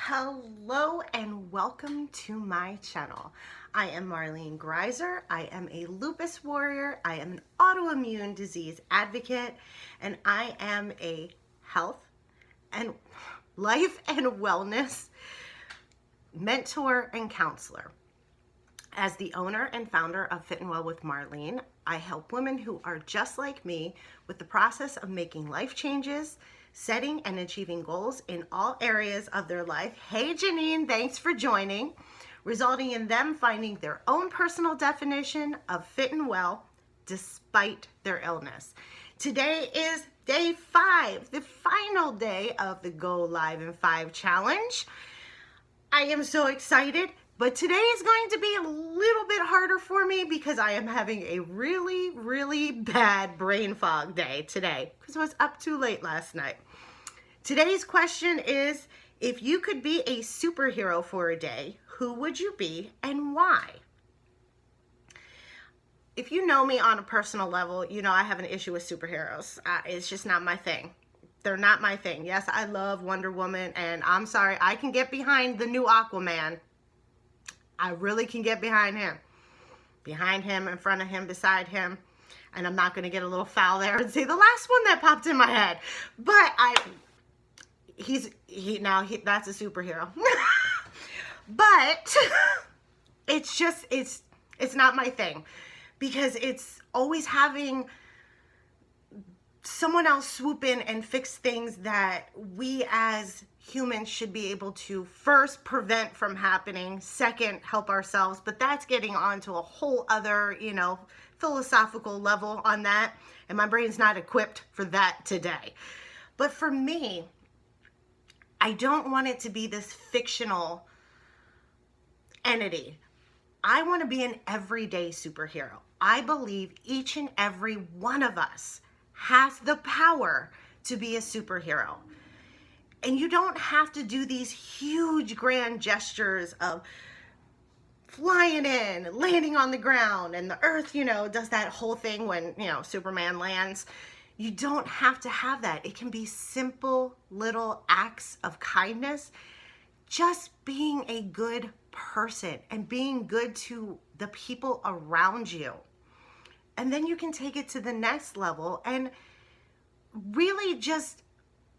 Hello and welcome to my channel. I am Marlene Greiser. I am a lupus warrior. I am an autoimmune disease advocate, and I am a health and life and wellness mentor and counselor. As the owner and founder of Fit and Well with Marlene, I help women who are just like me with the process of making life changes, setting and achieving goals in all areas of their life. Hey Janine, thanks for joining. Resulting in them finding their own personal definition of fit and well despite their illness. Today is day 5, the final day of the Go Live in 5 challenge. I am so excited, but today is going to be a little bit harder for me because I am having a really bad brain fog day today because I was up too late last night. Today's question is, if you could be a superhero for a day, who would you be and why? If you know me on a personal level, you know I have an issue with superheroes. It's just not my thing. They're not my thing. Yes, I love Wonder Woman, and I'm sorry, I can get behind the new Aquaman. I really can get behind him. Behind him, in front of him, beside him. And I'm not going to get a little foul there and say the last one that popped in my head. But that's a superhero. But it's not my thing, because it's always having someone else swoop in and fix things that we as humans should be able to first prevent from happening, second help ourselves. But that's getting on to a whole other, philosophical level on that, and my brain's not equipped for that today. But for me, I don't want it to be this fictional entity. I want to be an everyday superhero. I believe each and every one of us has the power to be a superhero. And you don't have to do these huge grand gestures of flying in, landing on the ground, and the earth, does that whole thing when, Superman lands. You don't have to have that. It can be simple little acts of kindness, just being a good person and being good to the people around you. And then you can take it to the next level and really just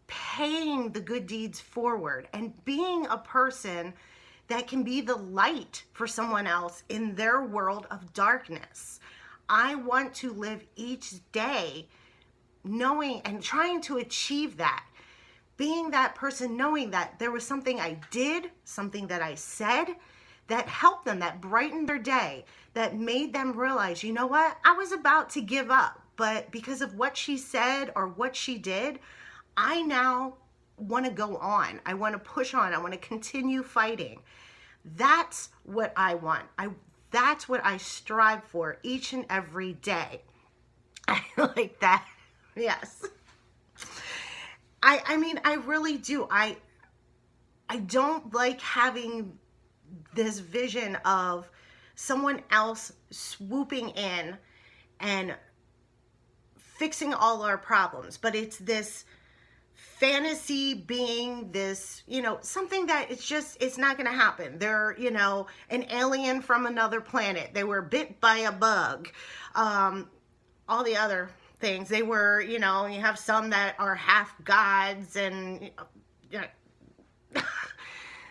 paying the good deeds forward and being a person that can be the light for someone else in their world of darkness. I want to live each day knowing and trying to achieve that. Being that person, knowing that there was something I did, something that I said that helped them, that brightened their day, that made them realize, you know what, I was about to give up, but because of what she said or what she did, I now want to go on. I want to push on. I want to continue fighting. That's what I want. That's what I strive for each and every day. I like that. Yes. I mean, I really do. I don't like having this vision of someone else swooping in and fixing all our problems, but it's this fantasy being, this, something that it's not going to happen. They're, an alien from another planet. They were bit by a bug. All the other things. They were, you have some that are half gods, and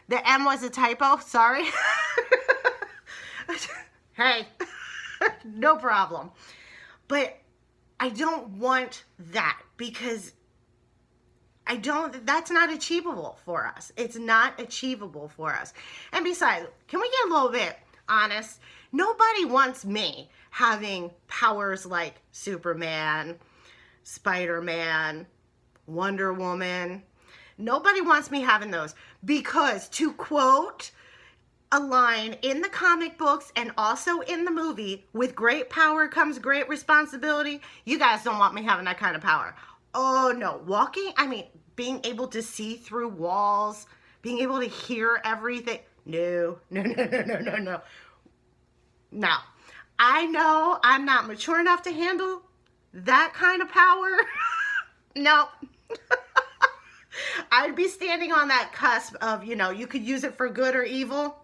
the M was a typo, sorry. Hey, no problem. But I don't want that, because that's not achievable for us. It's not achievable for us. And besides, can we get a little bit honest? Nobody wants me having powers like Superman, Spider-Man, Wonder Woman. Nobody wants me having those, because, to quote a line in the comic books and also in the movie, with great power comes great responsibility. You guys don't want me having that kind of power. Oh no, being able to see through walls, being able to hear everything. No. No. I know I'm not mature enough to handle that kind of power. No. I'd be standing on that cusp of, you could use it for good or evil.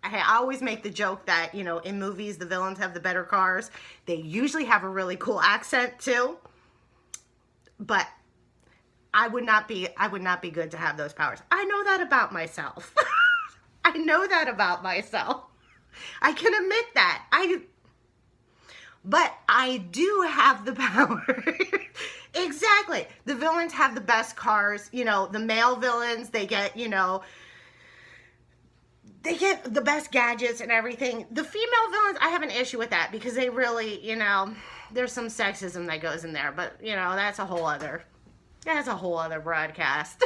I always make the joke that, in movies, the villains have the better cars. They usually have a really cool accent too. But I would not be good to have those powers. I know that about myself. I know that about myself. I can admit that. But I do have the power. Exactly. The villains have the best cars. The male villains, they get the best gadgets and everything. The female villains, I have an issue with that because they really, there's some sexism that goes in there. But, that's a whole other broadcast.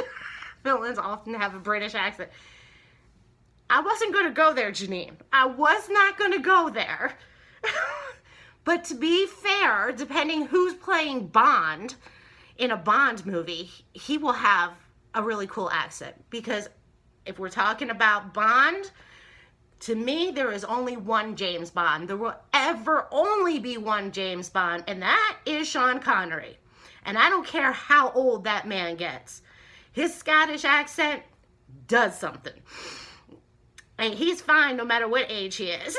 Villains often have a British accent. I wasn't going to go there, Janine. I was not going to go there. But to be fair, depending who's playing Bond in a Bond movie, he will have a really cool accent. Because if we're talking about Bond, to me, there is only one James Bond. There will ever only be one James Bond, and that is Sean Connery. And I don't care how old that man gets. His Scottish accent does something. And he's fine no matter what age he is.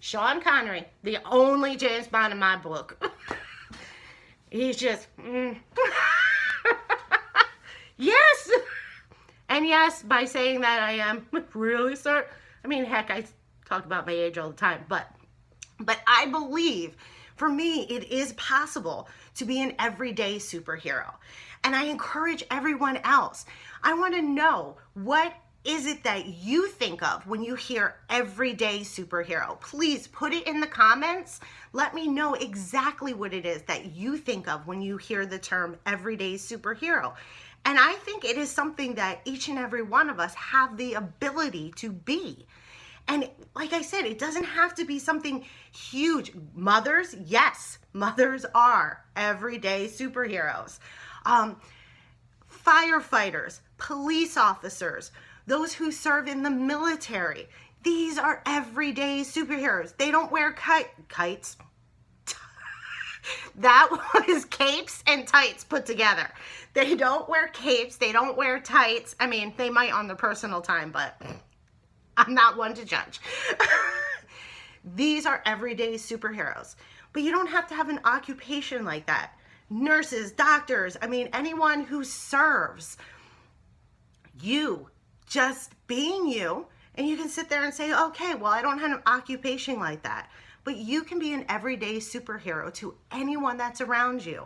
Sean Connery, the only James Bond in my book. He's just, yes. And yes, by saying that, I am really sorry. I mean, heck, I talk about my age all the time. But I believe, for me, it is possible to be an everyday superhero. And I encourage everyone else. I want to know, what is it that you think of when you hear everyday superhero? Please put it in the comments. Let me know exactly what it is that you think of when you hear the term everyday superhero. And I think it is something that each and every one of us have the ability to be. And like I said, it doesn't have to be something huge. Mothers, yes, mothers are everyday superheroes. Firefighters, police officers, those who serve in the military, these are everyday superheroes. They don't wear kites. That was capes and tights put together. They don't wear capes. They don't wear tights. I mean, they might on their personal time, but I'm not one to judge. These are everyday superheroes. But you don't have to have an occupation like that. Nurses, doctors, I mean, anyone who serves. You, just being you, and you can sit there and say, okay, well, I don't have an occupation like that. But you can be an everyday superhero to anyone that's around you.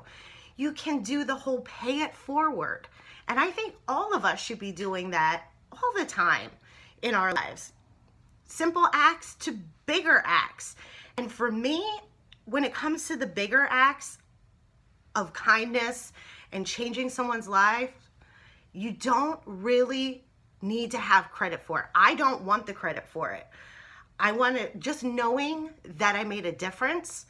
You can do the whole pay it forward. And I think all of us should be doing that all the time in our lives. Simple acts to bigger acts. And for me, when it comes to the bigger acts of kindness and changing someone's life, you don't really need to have credit for it. I don't want the credit for it. I want to, just knowing that I made a difference,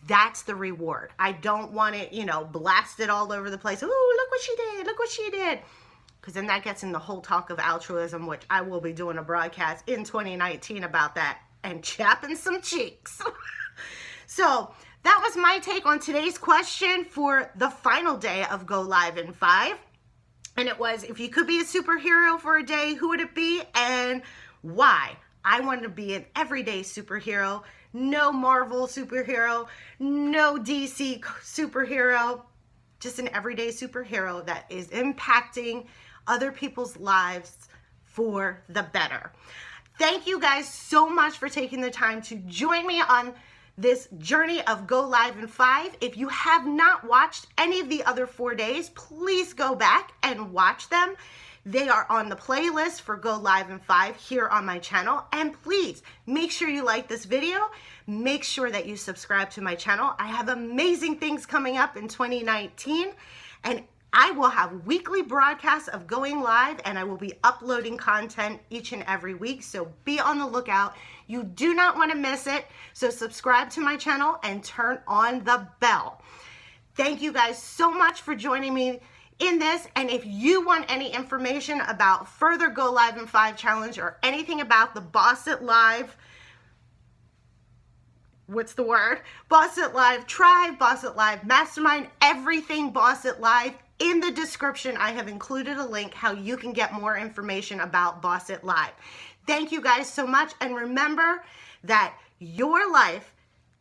that's the reward. I don't want it, blasted all over the place. Ooh, look what she did. Look what she did. Because then that gets in the whole talk of altruism, which I will be doing a broadcast in 2019 about that, and chapping some cheeks. So that was my take on today's question for the final day of Go Live in 5. And it was, if you could be a superhero for a day, who would it be and why? I wanted to be an everyday superhero. No Marvel superhero, no DC superhero, just an everyday superhero that is impacting other people's lives for the better. Thank you guys so much for taking the time to join me on this journey of Go Live in 5. If you have not watched any of the other 4 days, please go back and watch them. They are on the playlist for Go Live in 5 here on my channel. And please make sure you like this video. Make sure that you subscribe to my channel. I have amazing things coming up in 2019, and I will have weekly broadcasts of going live, and I will be uploading content each and every week. So be on the lookout. You do not want to miss it. So subscribe to my channel and turn on the bell. Thank you guys so much for joining me in this. And if you want any information about further Go Live in 5 challenge or anything about the Boss It Live, what's the word? Boss It Live Tribe, Boss It Live Mastermind, everything Boss It Live, In the description, I have included a link how you can get more information about Boss It Live. Thank you guys so much. And remember that your life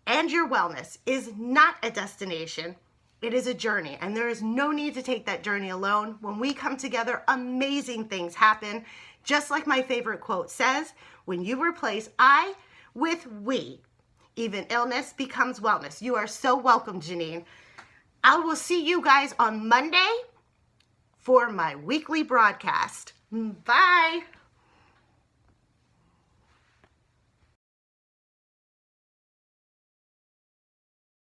and your wellness is not a destination. It is a journey, and there is no need to take that journey alone. When we come together, amazing things happen. Just like my favorite quote says, when you replace I with we, even illness becomes wellness. You are so welcome, Janine. I will see you guys on Monday for my weekly broadcast. Bye.